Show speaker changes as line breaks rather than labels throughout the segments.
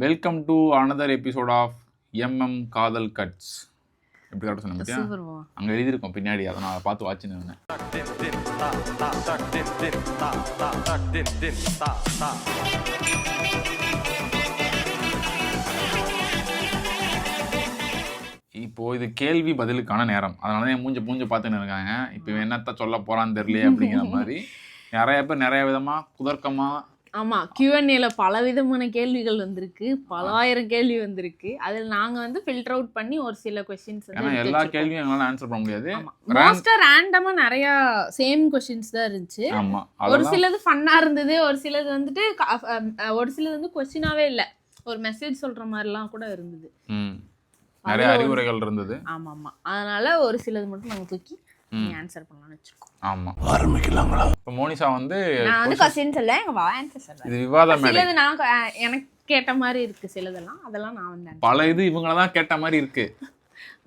Welcome to another episode of Kadhal cuts. எப்படி கரெக்டாக சொன்ன பத்தியா? அங்கே எழுதியிருக்கோம் பின்னாடி, அதை நான் பார்த்து வாட்சினேன். இப்போ இது கேள்வி பதிலுக்கான நேரம், அதனால தான் மூஞ்ச பார்த்துன்னு இருக்காங்க. இப்போ என்னத்த சொல்ல போறான்னு தெரியல அப்படிங்கிற மாதிரி நிறைய பேர் நிறைய விதமா குதர்க்கமா.
ஆமா, Q&Aல பல விதமான கேள்விகள் வந்திருக்கு, பல ஆயிரம் கேள்வி வந்திருக்கு. அதில் நாங்க வந்து ஃபில்டர் அவுட் பண்ணி ஒரு சில क्वेश्चंस வந்து
எல்லா கேள்வியும் எங்களால ஆன்சர் பண்ண முடியாது.
மோஸ்டா ரேண்டமா நிறைய சேம் क्वेश्चंस தான் இருந்துச்சு.
ஆமா,
ஒரு சிலது ஃபன்னா இருந்தது, ஒரு சிலது வந்துட்டு ஒரு சிலது வந்து क्वेश्चनाவே இல்ல, ஒரு மெசேஜ் சொல்ற மாதிரிலாம் கூட இருந்தது.
நிறைய அறிவுரைகள் இருந்தது.
ஆமா ஆமா, அதனால ஒரு சிலது மட்டும் நாங்க தூக்கி ஆன்சர் பண்ணலாம்னு வெச்சுக்கோம்.
ஆமா, ஆரம்பிக்கலாங்களா? இப்போ மோனிஷா வந்து
நான் வந்து क्वेश्चन சொல்ல, எங்க வா ஆன்சர் சொல்றேன்.
இது விவாதம் மேடை.
சிலது நான் எனக்கு கேட்ட மாதிரி இருக்கு, சிலதெல்லாம் அதெல்லாம் நான் வந்து
பல இது இவங்கள தான் கேட்ட மாதிரி இருக்கு.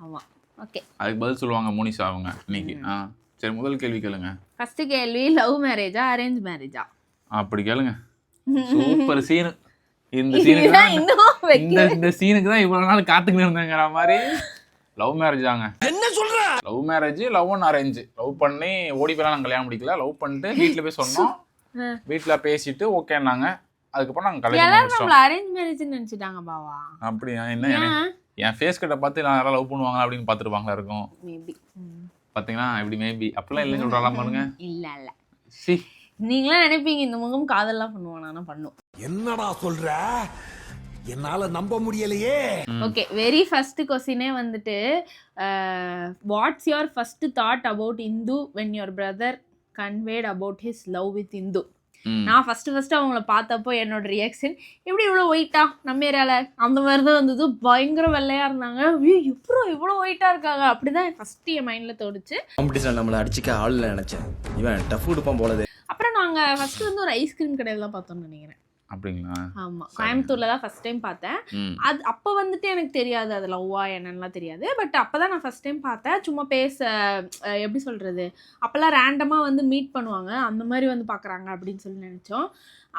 ஆமா, ஓகே,
அதுக்கு பதில் சொல்லுவாங்க மோனிஷா அவங்க இன்னைக்கு. சரி, முதல் கேள்வி கேளுங்க.
ஃபர்ஸ்ட் கேள்வி, லவ் மேரேஜா அரேஞ்ச் மேரேஜா?
அப்படி கேளுங்க. Super scene. இந்த சீனுக்கு தான் இவ்வளவு நாள் காத்துக்கிட்டு இருந்தாங்கிற மாதிரி. லவ் மேரேஜ் தாங்க. என்ன சொல்ற? Love marriage, love and arrange. Love பண்ணி ஓடி போய் நாங்கள் கல்யாணம் முடிக்கல, லவ் பண்ணிட்டு வீட்டில் போய் சொன்னோம், வீட்டில் பேசிட்டு ஓகேன்னாங்க. அதுக்கப்புறம் நாங்கள் கல்யாணம் முடிச்சோம்.
அரேஞ்ச் மேரேஜ் நினைச்சிட்டாங்க பாவா.
அப்படியா? என்ன என் ஃபேஸ் கிட்ட பார்த்து நான் யாராவது லவ் பண்ணுவாங்க அப்படின்னு பார்த்துருப்பாங்களா இருக்கும்.
மேபி
பார்த்தீங்கன்னா இப்படி மேபி அப்படிலாம் இல்லைன்னு சொல்றாலாம் பாருங்க.
இல்ல சி, நீங்களாம் நினைப்பீங்க இந்த முகம் காதல்லாம் பண்ணுவானா? பண்ணும். என்னடா சொல்ற, என்னால நம்ப முடியலையே. ஓகே, வெரி ஃபர்ஸ்ட் क्वेश्चनே வந்துட்டு what's your first thought about Hindu when your brother conveyed about his love with Hindu? நான் ஃபர்ஸ்ட் அவங்கள பார்த்தப்போ என்னோட ரியாக்ஷன், எப்படி இவ்வளோ ஒயிட்டா நம்ம ஏரியால அந்த மாதிரி தான் வந்தது. பயங்கர வெள்ளையா இருந்தாங்க, இப்போ இவ்வளோ ஒயிட்டா இருக்காங்க, அப்படிதான் ஃபர்ஸ்ட் என் மைண்ட்ல தோணுச்சு.
காம்படிஷன் நம்மள அடிச்சுக்க ஆள் நினைச்சேன், இவன் டஃப் கொடுப்பான் போலதே.
அப்புறம் நாங்க ஃபர்ஸ்ட் வந்து ஒரு ஐஸ்கிரீம் கடையில பார்த்தோம்னு நினைக்கிறேன்.
அப்படிங்களா?
ஆமா, கோயம்புத்தூர்ல தான் ஃபர்ஸ்ட் டைம் பார்த்தேன். அது அப்போ வந்துட்டு எனக்கு தெரியாது அது லவ்வா என்னன்னுலாம் தெரியாது. பட் அப்பதான் நான் ஃபர்ஸ்ட் டைம் பார்த்தேன். சும்மா பேச, எப்படி சொல்றது, அப்பெல்லாம் ரேண்டமா வந்து மீட் பண்ணுவாங்க, அந்த மாதிரி வந்து பாக்குறாங்க அப்படின்னு சொல்லி நினைச்சோம்.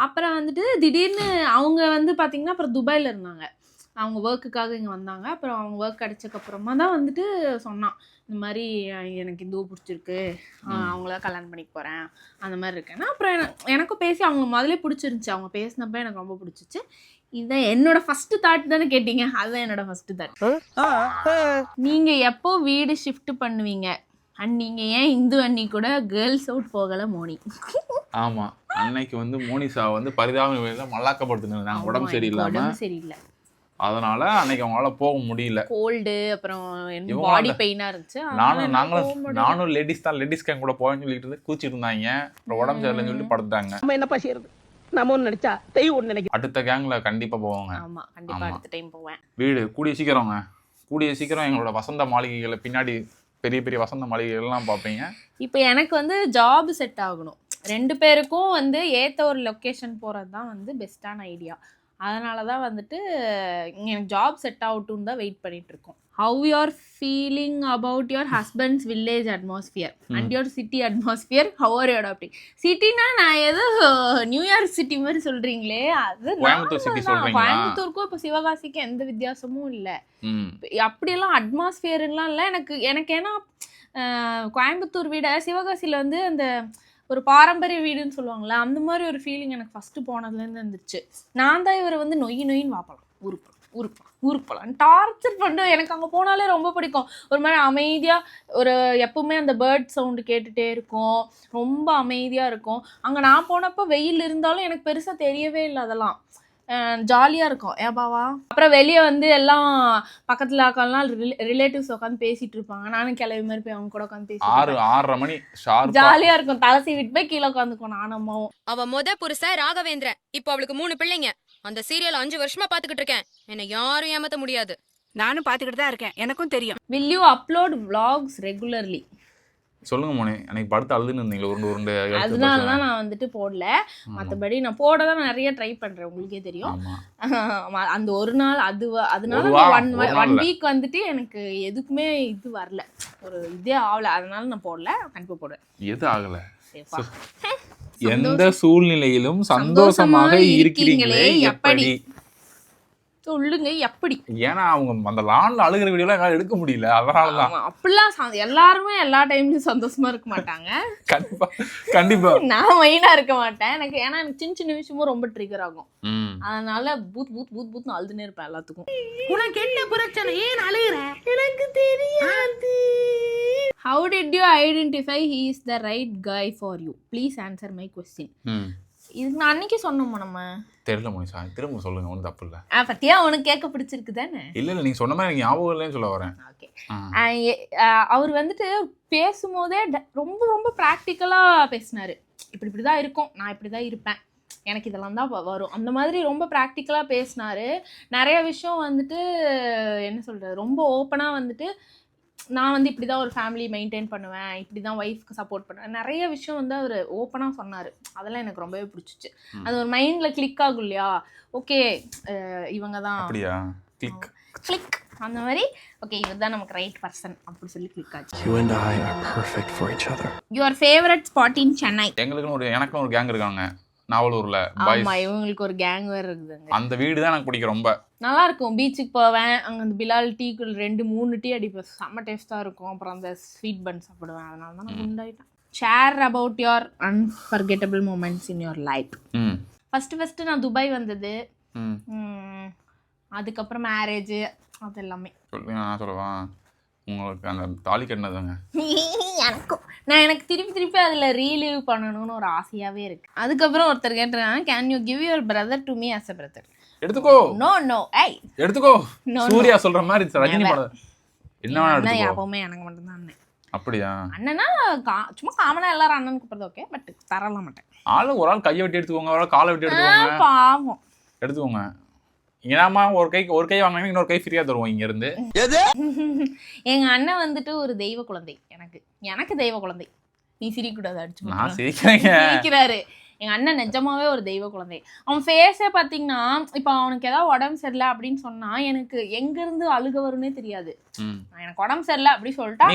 அப்புறம் வந்துட்டு திடீர்னு அவங்க வந்து பாத்தீங்கன்னா அப்புறம் துபாயில இருந்தாங்க, அவங்க ஒர்க்குக்காக இங்கே வந்தாங்க. அப்புறம் அவங்க ஒர்க் கிடைச்சக்கப்புறமா தான் வந்துட்டு சொன்னான், இந்த மாதிரி எனக்கு இதுவும் பிடிச்சிருக்கு, அவங்கள கல்யாணம் பண்ணிக்க போகிறேன் அந்த மாதிரி இருக்கேன்னா. அப்புறம் எனக்கும் பேசி அவங்க முதலே பிடிச்சிருந்துச்சி, அவங்க பேசினப்ப எனக்கு ரொம்ப பிடிச்சிச்சு. இதுதான் என்னோட ஃபர்ஸ்ட் தாட் தானே கேட்டீங்க, அதுதான் என்னோட ஃபர்ஸ்ட் தாட். நீங்கள் எப்போ வீடு ஷிஃப்ட் பண்ணுவீங்க அண்ட் நீங்கள் ஏன் இந்து அண்ணி கூட கேர்ள்ஸ் அவுட் போகலை மோனி?
ஆமாம், அன்னைக்கு வந்து மோனிஷா வந்து பரிதாப மல்லாக்கப்படுத்தினாங்க, உடம்பு சரியில்லை. அதனால அன்னைக்கு அவங்களால போக முடியல, கோல்டு, அப்புறம்
பாடி பெயினா இருந்துச்சு.
நானும் லேடிஸ் தான், லேடிஸ் கேங் கூட போவேன்னு சொல்லிட்டு கூச்சிட்டு இருந்தாங்க. அப்புறம் உடம்பு சரியில்லைன்னு சொல்லிட்டு படுத்துட்டாங்க.
நம்ம என்னப்பா செய்யறது, நம்ம ஒன்று நினைச்சா தெய்வம் ஒன்று நினைக்க.
அடுத்த கேங்ல கண்டிப்பா போவாங்க.
ஆமா, கண்டிப்பா அடுத்த டைம் போவேன்.
வீடு கூடிய சீக்கிரம் எங்களோட வசந்த மாளிகைகளை பின்னாடி பெரிய பெரிய வசந்த மாளிகைகள்லாம் பார்ப்பீங்க.
இப்போ எனக்கு வந்து ஜாப் செட் ஆகணும், ரெண்டு பேருக்கும் வந்து ஏற்ற ஒரு லொக்கேஷன் போகிறது தான் வந்து பெஸ்ட்டான ஐடியா. அதனால தான் வந்துட்டு எனக்கு ஜாப் செட் ஆகட்டும்னு தான் வெயிட் பண்ணிட்டு இருக்கோம். How you are feeling about your husband's village atmosphere and your city atmosphere, how are you adapting? சிட்டினா நான் ஏதோ நியூயார்க் சிட்டி மாதிரி சொல்றீங்களே, அது கோயம்புத்தூருக்கும் இப்போ சிவகாசிக்கும் எந்த வித்தியாசமும் இல்லை. அப்படியெல்லாம் அட்மாஸ்பியர்லாம் இல்லை எனக்கு ஏன்னா கோயம்புத்தூர் விட சிவகாசியில் வந்து அந்த ஒரு பாரம்பரிய வீடுன்னு சொல்லுவாங்களே, அந்த மாதிரி ஒரு ஃபீலிங் எனக்கு ஃபஸ்ட்டு போனதுலேருந்து இருந்துச்சு. நான் தான் இவரை வந்து நொயின்னு வாப்பலாம், ஊருப்பலாம் டார்ச்சர் பண்ணுவேன். எனக்கு அங்கே போனாலே ரொம்ப பிடிக்கும். ஒரு மாதிரி அமைதியாக, ஒரு எப்பவுமே அந்த பேர்ட் சவுண்டு கேட்டுகிட்டே இருக்கும், ரொம்ப அமைதியாக இருக்கும். அங்கே நான் போனப்போ வெயில் இருந்தாலும் எனக்கு பெருசாக தெரியவே இல்லை, அதெல்லாம் ஜாலியாக இருக்கும். ஏபாவா? அப்புறம் வெளியே வந்து எல்லாம் பக்கத்தில் உட்காந்துலாம் ரிலேட்டிவ்ஸ் உட்காந்து பேசிட்டு இருப்பாங்க. நானும் கிளவி மாதிரி போய் அவங்க கூட உட்காந்து பேசி
6:30 மணி
ஜாலியாக இருக்கும். தலை சீவிட்டு போய் கீழே உட்காந்துக்குவோம் நானும் அம்மாவும்.
அவ புருஷன் ராகவேந்திரன், இப்போ அவளுக்கு 3 பிள்ளைங்க. அந்த சீரியல் 5 வருஷமா பாத்துக்கிட்டு இருக்கேன், என்னை யாரும் ஏமாத்த முடியாது.
நானும் பாத்துக்கிட்டு தான் இருக்கேன், எனக்கும் தெரியும்.
Will you upload vlogs regularly?
சொல்லுங்க மோனி, எனக்கு படுத்து அழுதுன்னு இருந்தீங்களா உருண்டு?
அதனால தான் நான் வந்துட்டு போடல. மற்றபடி நான் போட தான் நிறைய ட்ரை பண்ணுறேன், உங்களுக்கே தெரியும். அந்த ஒரு நாள் அதனால 1 வீக் வந்துட்டு எனக்கு எதுக்குமே இது வரல, ஒரு இதே ஆகலை. அதனால நான் போடல, கண்டிப்பாக போடுவேன்.
எது ஆகலை? எந்த சூழ்நிலையிலும் சந்தோஷமாக இருக்கிறீங்களே எப்படி?
சொல்லுங்க எப்படி?
ஏன்னா அவங்க அந்த லான்ல அழுகிற வீடியோலாம் எங்களால எடுக்க முடியல, அதனாலதான்.
ஆமா, அப்படிலாம் எல்லாருமே எல்லா டைம்லயும் சந்தோஷமா இருக்க மாட்டாங்க.
கண்டிப்பா கண்டிப்பா.
நான் மெயினா இருக்க மாட்டேன். ஏன்னா எனக்கு சின்ன சின்ன விஷயமும் ரொம்ப ட்ரிகர் ஆகும்.
ம்.
அதனால பூத் பூத் பூத் பூத்னு அழுதுனே இருப்பேன் எல்லாத்துக்கும்.
உனக்கு என்ன பிரச்சனை, ஏன் அழுகுற?
எனக்கு தெரியாது. How did you identify he is the right guy for you? Please answer my question. இதுக்கு நான் அன்னைக்கு சொன்னோமா நம்ம?
தெரியல மோனிஷா, திரும்ப சொல்லுங்க, ஒன்றும் தப்பு இல்லை.
பத்தியா உனக்கு கேட்க பிடிச்சிருக்கு தானே?
இல்ல நீங்க சொன்ன மாதிரி எனக்கு ஞாபகம் இல்லைன்னு சொல்ல வரேன்.
ஓகே. அவர் வந்துட்டு பேசும்போதே ரொம்ப ரொம்ப ப்ராக்டிக்கலா பேசினாரு. இப்படிதான் இருக்கும், நான் இப்படிதான் இருப்பேன், எனக்கு இதெல்லாம் தான் வரும், அந்த மாதிரி ரொம்ப ப்ராக்டிக்கலா பேசினாரு. நிறைய விஷயம் வந்துட்டு என்ன சொல்றது, ரொம்ப ஓப்பனா வந்துட்டு நான் வந்து இப்படி தான் ஒரு ஃபேமிலி மெயின்டைன் பண்ணுவேன், இப்படி தான் ஒய்ஃப்க்கு சப்போர்ட் பண்ணுவேன், நிறைய விஷயம் வந்து அவர் ஓப்பனாக சொன்னார். அதெல்லாம் எனக்கு ரொம்பவே பிடிச்சிச்சு. அது ஒரு மைண்டில் கிளிக் ஆகும் இல்லையா, ஓகே இவங்க தான்
அப்படியா கிளிக்
கிளிக் அந்த மாதிரி, ஓகே இவர் தான் நமக்கு ரைட் பர்சன் அப்படி சொல்லி கிளிக் ஆச்சு.
You and I are perfect for each other.
Your favourite spot இன் சென்னை?
எனக்குன்னு ஒரு கேங் இருக்காங்க நாவலூர்ல.
ஆமா, இவங்களுக்கு ஒரு கேங் வேற இருக்குதுங்க.
அந்த வீடு தான் எனக்கு பிடிக்கும் ரொம்ப. நல்லா
இருக்கும். பீச்சுக்கு போவேன், அங்கே அந்த பிலால் டீக்குள் 2-3 டீ அடிப்பேன், செம்ம டேஸ்ட்டாக இருக்கும். அப்புறம் அந்த ஸ்வீட் பன் சாப்பிடுவேன், அதனால தான் நான் குண்டாயிட்டேன். Share about your unforgettable moments in your life. First நான் துபாய் வந்தது, அதுக்கப்புறம் மேரேஜ், அது எல்லாமே.
நான் சொல்லுவேன் உங்களுக்கு அந்த தாலி கட்டினதுங்க.
எனக்கு திருப்பி அதில் ரீலீவ் பண்ணணும்னு ஒரு ஆசையாகவே இருக்கு. அதுக்கப்புறம் ஒருத்தர் கேட்டிருக்காங்க, can you give your brother to me as a brother? எடுத்துக்கோ. நோ ஏய்
எடுத்துக்கோ. சூர்யா சொல்ற மாதிரி ரஜினி படம் என்ன வேணா எடுத்துக்கோ.
எப்பவுமே எனக்கு மட்டும் தான் அண்ணன்.
அப்படியா?
அண்ணனா சும்மா காமனா எல்லாரும் அண்ணன் கூப்பிடுறது ஓகே, பட் தரலாம் மாட்டேன்.
ஒரு ஆள் கையை வெட்டி எடுத்துக்கோங்க, ஒரு ஆள் காலை வெட்டி எடுத்துக்கோங்க.
பாவம்
எடுத்துக்கோங்க. ஏனாமா ஒரு கை வாங்கினா இன்னொரு கை ஃப்ரீயா தருவோம் இங்க இருந்து.
எங்க அண்ணன் வந்துட்டு ஒரு தெய்வ குழந்தை, எனக்கு தெய்வ குழந்தை. நீ சிரிக்க கூடாது, அடிச்சு.
நான் சிரிக்கிறாரு.
எங்க அண்ணன் நிஜமாவே ஒரு தெய்வ குழந்தை. அவன் ஃபேஸே பாத்தீங்கன்னா, இப்ப அவனுக்கு ஏதாவது உடம்பு சரியில்லை அப்படின்னு சொன்னா எனக்கு எங்க இருந்து அழுக வரும்னே தெரியாது. எனக்கு உடம்பு சரியில்லை அப்படி சொல்லிட்டா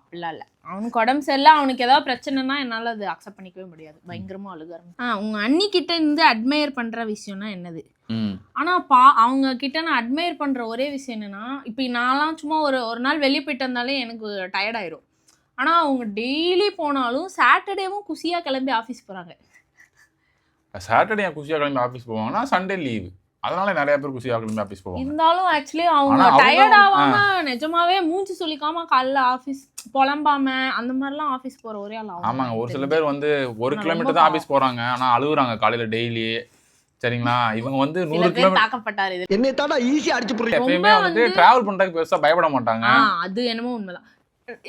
அப்படிலாம் இல்ல. அவனுக்கு உடம்பு சரியில்லை, அவனுக்கு ஏதாவது பிரச்சனைனா என்னால அது அக்செப்ட் பண்ணிக்கவே முடியாது, பயங்கரமா அழுக. உங்க அண்ணி கிட்ட இருந்து அட்மையர் பண்ற விஷயம்னா என்னது? ஆனா அவங்க கிட்ட நான் அட்மையர் பண்ற ஒரே விஷயம் என்னன்னா, இப்ப நான்லாம் சும்மா ஒரு நாள் வெளியே போயிட்டு வந்தாலே எனக்கு டயர்ட் ஆயிரும். ஆனா அவங்க டெய்லி போனாலும் சாட்டர்டேவும் குசியா கிளம்பி ஆஃபீஸ் போறாங்க.
சாட்டர்டே குசியா கிளம்பி ஆஃபீஸ் போவாங்கன்னா சண்டே லீவ், அதனால நிறைய பேர் குசியா கிளம்பி ஆஃபீஸ் போவாங்க. இருந்தாலும்
ஆக்சுவலி அவங்க டயர்ட் ஆகாம நிஜமாவே மூஞ்சி சொல்லிக்காம காலைல ஆஃபீஸ் புலம்பாம அந்த மாதிரிலாம் ஆஃபீஸ் போற ஒரே ஆள்.
ஆமாங்க, ஒரு சில பேர் வந்து 1 கிலோமீட்டர் தான் ஆஃபீஸ் போறாங்க, ஆனா அழுகுறாங்க காலையில டெய்லி. சரிங்களா? இவங்க வந்து 100 கிலோமீட்டர் தாக்கப்பட்டாரு.
என்னை தாண்டா ஈஸியா அடிச்சு போறீங்க.
எப்பவுமே வந்து டிராவல் பண்றதுக்கு பெருசா பயப்பட மாட்டாங்க.
அது என்னமோ உண்மைதான்.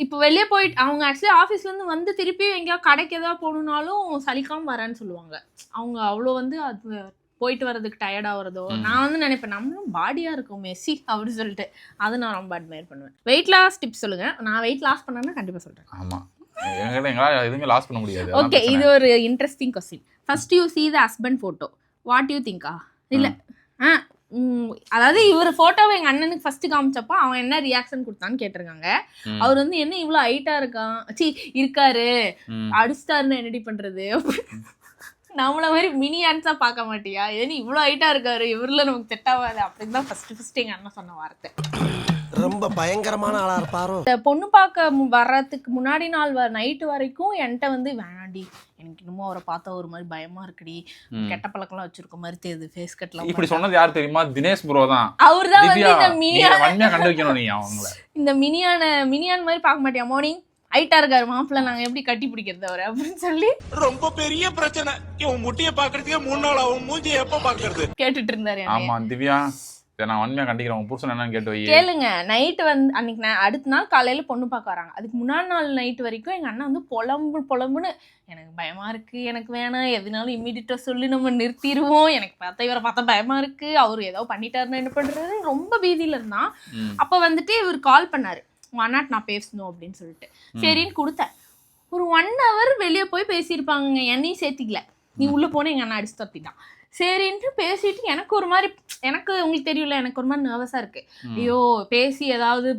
இப்போ வெளியே போயிட்டு அவங்க ஆக்சுவலி ஆஃபீஸ்ல இருந்து வந்து திருப்பி எங்கேயாவது கடைக்கு ஏதாவது போகணுன்னாலும் சலிக்காம வரேன்னு சொல்லுவாங்க. அவங்க அவ்வளோ வந்து அது போயிட்டு வர்றதுக்கு டயர்ட் ஆகுறதோ. நான் வந்து நினைப்பேன் நம்மளும் பாடியா இருக்கும் மெஸ்ஸி அப்படின்னு சொல்லிட்டு, அது நான் ரொம்ப அட்மையர் பண்ணுவேன். வெயிட் லாஸ் டிப்ஸ் சொல்லுங்க. நான் வெயிட் லாஸ் பண்ணேன்னா கண்டிப்பா சொல்றேன்.
ஆமா, எங்களால் எதுவுமே லாஸ் பண்ண முடியாது.
ஓகே, இது ஒரு interesting question. First you see the husband photo, what you think? இல்ல அதாவது இவர் போட்டோவை எங்க அண்ணனுக்கு ஃபர்ஸ்ட் காமிச்சப்போ அவன் என்ன ரியாக்ஷன் கொடுத்தான்னு கேட்டிருக்காங்க. அவர் வந்து என்ன இவ்வளவு ஹைட்டா இருக்காரு, அடிச்சிட்டாருன்னு என்னடி பண்றது, நம்மள மாதிரி மினி ஆன்ஸா பார்க்க மாட்டியா, ஏன்னு இவ்வளவு ஹைட்டா இருக்காரு, இவர்ல நமக்கு செட் ஆகாது அப்படின்னு தான் ஃபர்ஸ்ட் எங்க அண்ணன் சொன்ன வார்த்தை.
ரொம்ப பயங்கரமான ஆளா இருப்பாரோ.
பொண்ணு பார்க்க வர்றதுக்கு முன்னாடி நாள் நைட்டு வரைக்கும் என்கிட்ட வந்து வேணாண்டி, எனக்கு இன்னமும் அவரை பார்த்தா ஒரு மாதிரி பயமா இருக்குடி, கெட்ட பழக்கம்லாம் வச்சிருக்க மாதிரி தெரியுது, ஃபேஸ் கட்லாம்.
இப்படி சொன்னது யார் தெரியுமா? தினேஷ் ப்ரோ தான்.
அவர் தான் வந்து இந்த மினியான மாதிரி பார்க்க மாட்டியா மார்னிங், ஹைட்டா இருக்காரு மாப்பிள்ள, நாங்க எப்படி கட்டி பிடிக்கிறது அவரை அப்படின்னு சொல்லி ரொம்ப பெரிய பிரச்சனை. இவன் முட்டியை பாக்குறதுக்கே 3 நாள் ஆகும், மூஞ்சி எப்ப பாக்குறது கேட்டுட்டு இருந்தாரு.
ஆமா திவ்யா, நான் வன்மையா கண்டிக்கிறேன், புருஷன் என்னன்னு கேட்டு வை.
கேளுங்க. நைட்டு வந்து அன்னைக்கு அடுத்த நாள் காலையில பொண்ணு பார்க்க வராங்க. அதுக்கு முன்னாடி நாள் நைட்டு வரைக்கும் எங்க அண்ணன் வந்து புலம்புன்னு, எனக்கு பயமா இருக்கு, எனக்கு வேணாம், எதுனாலும் இம்மீடியட்டா சொல்லி நம்ம நிறுத்திடுவோம், எனக்கு பார்த்தா இவரை பார்த்தா பயமா இருக்கு, அவரு ஏதோ பண்ணிட்டாருன்னா என்ன பண்றது, ரொம்ப பீதியில இருந்தான். அப்ப வந்துட்டு இவர் கால் பண்ணாரு, ஒன்னாட் நான் பேசணும் அப்படின்னு சொல்லிட்டு. சரின்னு கொடுத்தேன். ஒரு 1 hour வெளியே போய் பேசியிருப்பாங்க, என்னையும் சேர்த்திக்கல. நீ உள்ள போன எங்க அண்ணன் அடிச்சு தத்திட்டான். சரின்ட்டு பேசிட்டு எனக்கு ஒரு மாதிரி, எனக்கு உங்களுக்கு தெரியல, எனக்கு ஒரு மாதிரி நர்வஸா இருக்கு. ஐயோ பேசி ஏதாவது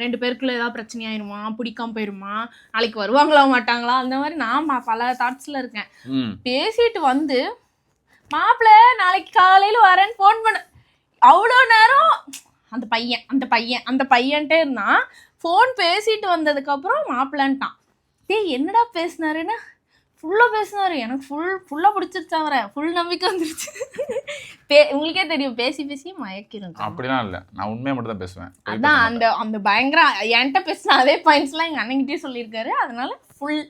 2 பேருக்குள்ள ஏதாவது பிரச்சனை ஆயிருமா, பிடிக்காம போயிருமா, நாளைக்கு வருவாங்களா மாட்டாங்களா, அந்த மாதிரி நான் பல தாட்ஸ்ல இருக்கேன். பேசிட்டு வந்து மாப்பிள்ளை நாளைக்கு காலையில வரேன்னு ஃபோன் பண்ண அவ்வளோ நேரம் அந்த பையன்ட்டே இருந்தான். ஃபோன் பேசிட்டு வந்ததுக்கப்புறம் மாப்பிள்ளைன்ட்டான். என்னடா பேசினாருன்னு ஃபுல்லாக பேசினாரு. எனக்கு ஃபுல்லாக பிடிச்சிருச்சு, அவரை ஃபுல் நம்பிக்கை வந்துருச்சு. உங்களுக்கே தெரியும், பேசி மயக்கிடும்.
அப்படிலாம் இல்லை, நான் உண்மையை மட்டும் தான் பேசுவேன்.
அதான் அந்த பயங்கர என்கிட்ட பேசின அதே பாயிண்ட்ஸ்லாம் எங்கள் அண்ணங்கிட்டே சொல்லியிருக்காரு. அதனால ஃபுல்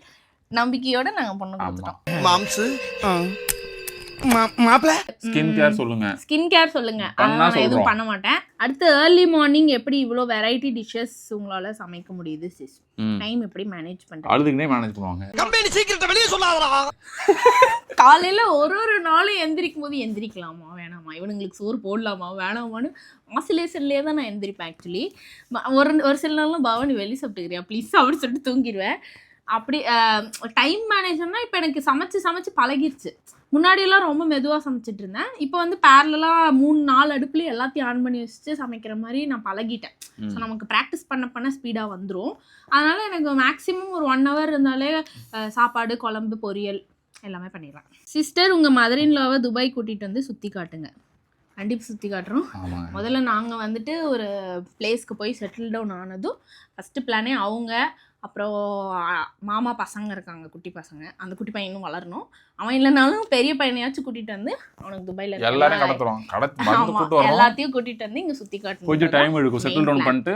நம்பிக்கையோட நாங்கள் பொண்ணு கொடுத்துட்டோம்.
மாம்சு
ஸ்கின் கேர் சொல்லுங்க.
ஸ்கின் கேர் சொல்லுங்க. நான் எதுவும் பண்ண மாட்டேன். அடுத்து ஏர்லி மார்னிங் எப்படி இவ்வளோ வெரைட்டி டிஷ்ஷஸ் உங்களால சமைக்க முடியுது சிஸ்? டைம் எப்படி மேனேஜ் பண்றீங்க?
அழுதுகிட்டே மேனேஜ் பண்ணுவாங்க.
கம்பெனி சீக்கிரத்தை வெளியே சொல்லாதடா.
காலையில ஒரு நாளும் எந்திரிக்கும் போது எந்திரிக்கலாமா வேணாமா, இவனுங்களுக்கு சோறு போடலாமா வேணாமான்னு ஆசிலேஷன்லேயே தான் நான் எந்திரிப்பேன். ஆக்சுவலி ஒரு சில நாளும் பவனி வெளியே சாப்பிட்டுக்கிறியா ப்ளீஸ் அப்படின்னு சொல்லிட்டு தூங்கிடுவேன். அப்படி டைம் மேனேஜ்னா இப்போ எனக்கு சமைச்சு பழகிருச்சு. முன்னாடியெல்லாம் ரொம்ப மெதுவாக சமைச்சிட்டு இருந்தேன். இப்போ வந்து பேரலாக 3-4 அடுப்புலேயும் எல்லாத்தையும் ஆன் பண்ணி வச்சுட்டு சமைக்கிற மாதிரி நான் பழகிட்டேன். ஸோ நமக்கு ப்ராக்டிஸ் பண்ண ஸ்பீடாக வந்துடும். அதனால் எனக்கு மேக்ஸிமம் ஒரு 1 hour இருந்தாலே சாப்பாடு, குழம்பு, பொரியல் எல்லாமே பண்ணிடலாம். சிஸ்டர், உங்கள் மதர்-இன்-லாவை துபாய் கூட்டிகிட்டு வந்து சுற்றி காட்டுங்க. கண்டிப்பாக சுற்றி காட்டுறோம். முதல்ல நாங்கள் வந்துட்டு ஒரு பிளேஸ்க்கு போய் செட்டில் டவுன் ஆனதும் ஃபஸ்ட்டு பிளானே அவங்க. அப்புறம் மாமா பசங்க இருக்காங்க, குட்டி பசங்க. அந்த குட்டி பையன் இன்னும் வளரணும். அவன் இல்லைனாலும் பெரிய பையனையாச்சும் கூட்டிட்டு வந்து அவனுக்கு துபாயில எல்லாத்தையும் கூட்டிட்டு வந்து இங்க சுத்தி காட்டணும்.
கொஞ்சம் டைம் எடுக்கும் செட்டில் டவுன் பண்ணிட்டு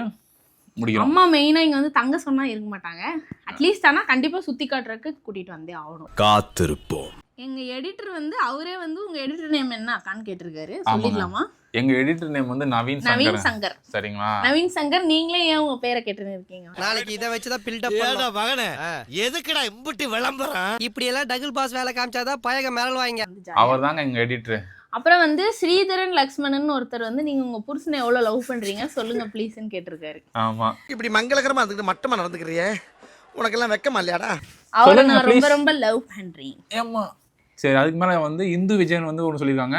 முடியும்.
அம்மா மெயினா இங்க வந்து தங்க சொன்னா இருக்க மாட்டாங்க. அட்லீஸ்ட் ஆனா கண்டிப்பா சுத்தி காட்டுறதுக்கு கூட்டிட்டு வந்தே ஆகணும்.
காத்திருப்போம்.
எங்க எடிட்டர் வந்து அவரே வந்து உங்க எடிட்டர் நேம் என்ன அக்கான்னு கேட்டிருக்காரு. சொல்லிடலாமா?
எங்க எடிட்டர் நேம் வந்து நவீன் சங்கர். சரிங்களா? நவீன்
சங்கர். நீங்களே ஏன் உங்க பேரை கேட்டுன்னு இருக்கீங்க?
நாளைக்கு இத வச்சு தான் பில்ட் அப் பண்ணலாம். மகனே, எதுக்குடா இம்புட்டி விளம்பரம்? இப்படி எல்லாம் டபுள் பாஸ் வேலை காமிச்சாதான் பயக மேரல் வாங்க.
அவர்தாங்க எங்க எடிட்டர்.
அப்புறம் வந்து ஸ்ரீதரன் லக்ஷ்மணன் ஒருத்தர் வந்து நீங்க உங்க புருஷனை எவ்வளவு லவ் பண்றீங்க சொல்லுங்க ப்ளீஸ்ன்னு கேட்டிருக்காரு.
ஆமா, இப்படி மங்களகரமா அதுக்கு மட்டமா நடந்துக்கிறியே, உனக்கெல்லாம் வெக்கமா இல்லையாடா?
அவரை நான் ரொம்ப ரொம்ப லவ் பண்றேன்.
ஏமா சரி, அதுக்கு மேல வந்து இந்து விஜயன் வந்து ஒன்று சொல்லியிருக்காங்க.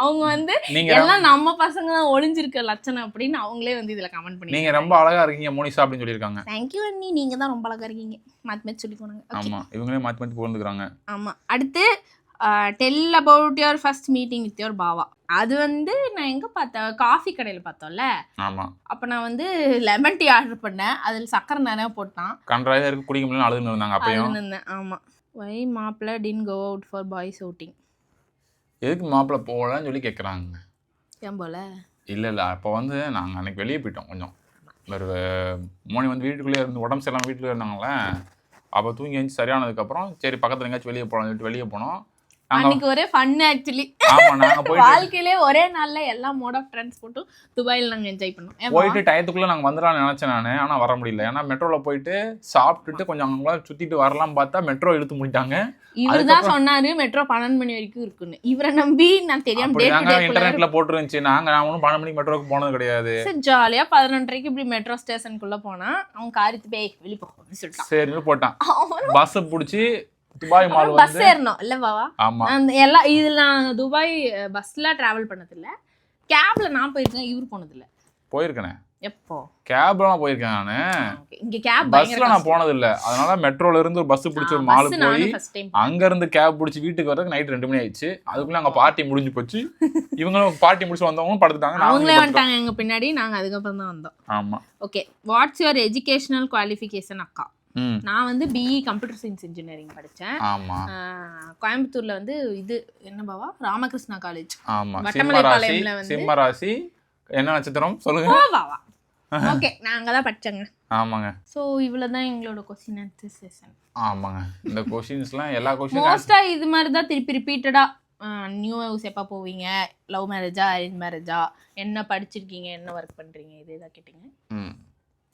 அவங்க வந்து எல்லாம் நம்ம பசங்க தான் ஒளிஞ்சிருக்க லட்சணம் அப்படின்னு அவங்களே வந்து இதுல கமெண்ட் பண்ணி,
நீங்க ரொம்ப அழகா இருக்கீங்க மோனிஷா அப்படின்னு சொல்லியிருக்காங்க.
தேங்க்யூ அண்ணி, நீங்க தான் ரொம்ப அழகா இருக்கீங்க. மாத்தி சொல்லி போனாங்க.
ஆமா, இவங்களே மாத்தி போந்துக்கிறாங்க.
ஆமா. அடுத்து tell about your first meeting with your பாவா. அது வந்து நான் எங்க பார்த்தேன், காஃபி கடையில் பார்த்தோம்ல.
ஆமா.
அப்ப நான் வந்து லெமன் டீ ஆர்டர் பண்ணேன். அதில் சக்கரை நிறைய போட்டான்.
கன்றாயதா இருக்கு, குடிக்க முடியல, அழுதுன்னு இருந்தாங்க. அப்பயும்
ஆமா. வை மாப்பிள்ள didn't go out for boys outing.
எதுக்கு மாப்பிள்ள போகலன்னு சொல்லி கேட்குறாங்க.
ஏன் போல?
இல்லை அப்போ வந்து நாங்கள் அன்னைக்கு வெளியே போயிட்டோம். கொஞ்சம் ஒரு மோனி வந்து வீட்டுக்குள்ளேயே இருந்து உடம்பு சரியில்லாமல் வீட்டுக்குள்ளே இருந்தாங்களே. அப்போ தூங்கி எழுந்து சரியானதுக்கப்புறம் சரி பக்கத்தில் எங்கேயாச்சும் வெளியே போகலாம்னு சொல்லிட்டு வெளியே போனோம்.
அன்னைக்கு ஒரே ஃபன் ஆக்சுவலி.
ஆமா, நாங்க போய்
வாழ்க்கையிலே ஒரே நாள்ல எல்லா மோட் ஆஃப் டிரான்ஸ்போர்ட்டும் துபாயில நாங்க என்ஜாய் பண்ணோம்.
போயிட்டு டயத்துக்குள்ள நாங்க வந்துடலாம்னு நினைச்சேன் நான். ஆனா வர முடியல. ஏன்னா மெட்ரோல போயிட்டு சாப்பிட்டுட்டு கொஞ்சம் அங்க சுத்திட்டு வரலாம் பார்த்தா மெட்ரோ இழுத்து முடிட்டாங்க.
இவர் தான் சொன்னாரு மெட்ரோ 12 மணி வரைக்கும் இருக்குன்னு. இவரை நம்பி நான் தெரியாம
இன்டர்நெட்ல போட்டுருந்துச்சு. நான் ஒன்றும் 12 மணிக்கு மெட்ரோக்கு போனது கிடையாது.
ஜாலியா 11:30க்கு இப்படி மெட்ரோ ஸ்டேஷனுக்குள்ள போனா அவன் காரித்து போய் வெளியே போன்னு சொல்லிட்டான்.
சரின்னு போட்டான். பஸ் பிடிச்சி துபாய் மால் வந்து
பஸ் ஏறணும் இல்ல பாவா?
ஆமா.
எல்லாம் இதுல நான் துபாய் பஸ்ல டிராவல் பண்ணது இல்ல. கேப்ல நான் போயிருக்கேன், இவரு போனது இல்ல.
போயிருக்கேன்.
எப்போ?
கேப்லாம் போயிருக்கேன் நானு.
இங்க கேப்
பஸ்ல நான் போனது இல்ல. அதனால மெட்ரோல இருந்து ஒரு பஸ் பிடிச்சி ஒரு மால் போய் அங்க இருந்து கேப் பிடிச்சி வீட்டுக்கு வரதுக்கு நைட் 2 மணி ஆயிடுச்சு. அதுக்குள்ள அங்க பார்ட்டி முடிஞ்சு போச்சு. இவங்களும் பார்ட்டி முடிச்சு வந்தவங்க படுத்துட்டாங்க.
அவங்களே வந்துட்டாங்க எங்க பின்னாடி. நாங்க அதுக்கப்புறம் தான் வந்தோம்.
ஆமா.
Okay, what's your educational qualification அக்கா? நான் வந்து பிஇ கம்ப்யூட்டர் சயின்ஸ் இன்ஜினியரிங் படித்தேன். கோயம்புத்தூர்ல வந்து இது என்ன பாவா, ராமகிருஷ்ணா காலேஜ். வட்டமலைப்பாளையம்ல வந்து
சிம்மராசி என்ன நட்சத்திரம் சொல்லுங்க
பாவா. ஓகே, நான் அங்க தான் படிச்சேங்க.
ஆமாங்க.
சோ இவ்வளவு தான் எங்களோட क्वेश्चन ஆன்சர் செஷன்.
ஆமாங்க. இந்த क्वेश्चन्सலாம் எல்லா क्वेश्चन
மோஸ்டா இது மாதிரி தான் திருப்பி ரிப்பீட்டடா. நியூ ஹவுஸ் எப்போ போவீங்க, லவ் மேரேஜா அரேஞ்ச் மேரேஜா, என்ன படிச்சிருக்கீங்க, என்ன ஒர்க் பண்றீங்க, இதே தான் கேட்டீங்க.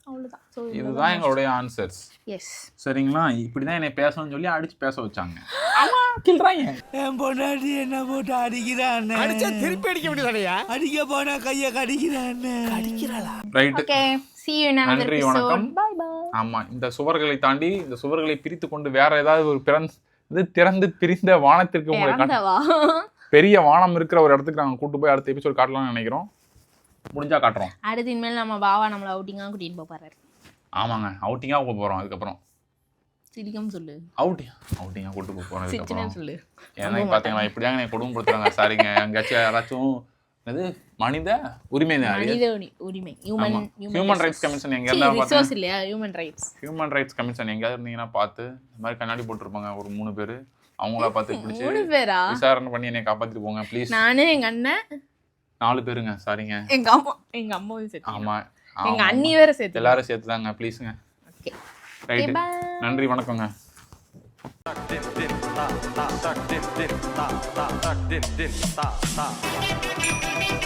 அவ்வளவுதான். சோ
இதுதான் எங்களுடைய ஆன்சர்ஸ்.
எஸ்.
சரிங்களா? இப்படிதான் என்னை பேசணும்னு சொல்லி அடிச்சு பேச வச்சாங்க. ஆமா, கில்றாங்க.
என் பொண்டாட்டி என்ன போட்டு அடிக்கிறான். அடிச்சா திருப்பி அடிக்க முடியலையா? அடிக்க போனா கைய கடிக்கிறான். கடிக்கிறாளா?
Right.
Okay, see you in another
நன்றி,
episode.
வணக்கம்.
Bye bye.
ஆமா, இந்த சுவர்களை தாண்டி இந்த சுவர்களை பிரித்து கொண்டு வேற ஏதாவது ஒரு திறந்து பிரிந்த வானத்திற்கு உங்களை பெரிய வானம் இருக்கிற ஒரு இடத்துக்கு நாங்க கூட்டு போய் அடுத்த எபிசோட் காட்டலாம்னு நினைக்கிறோம். முடிஞ்சா காட்டுறோம்.
அடுத்து இனிமேல் நம்ம பாவா நம்மள அவுட்டிங்கா கூட்டிட்டு போறாரு.
ஆமாங்க, அவுட்டிங்கா போக போறோம் அதுக்கப்புறம்.
சிரிக்காம சொல்லு.
அவுட்டிங்க கூட்டு போனதுக்கு
சிரிச்சுனே
அப்புறம்
சொல்லு.
ஏன்னா பாத்தீங்களா இப்படியாங்க என்னை கொடுமைப்படுத்துறாங்க. சாரிங்க. எங்கேயாச்சும் யாராச்சும் என்னது மனித உரிமை
உரிமை
ஹியூமன் ரைட்ஸ் கமிஷன் எங்க இருந்தாலும்
ரிசோர்ஸ் இல்லையா? ஹியூமன் ரைட்ஸ்
கமிஷன் எங்கேயாவது இருந்தீங்கன்னா பார்த்து இந்த மாதிரி கண்ணாடி போட்டுருப்பாங்க ஒரு 3 பேர். அவங்கள பார்த்து பிடிச்சி
3 பேரா?
விசாரணை பண்ணி என்னை காப்பாத்திட்டு போங்க ப்ளீஸ்.
நானு எங்க அண்ணன்
4 பேருங்க. சாரிங்க.
எங்க அம்மாவும் சேர்த்து.
ஆமா
எங்க அண்ணி வேற சேர்த்து.
எல்லாரும் சேர்த்து தாங்க ப்ளீஸுங்க.
Okay
right. நன்றி வணக்கங்க.
Ta ta ta ta ta ta ta ta ta ta ta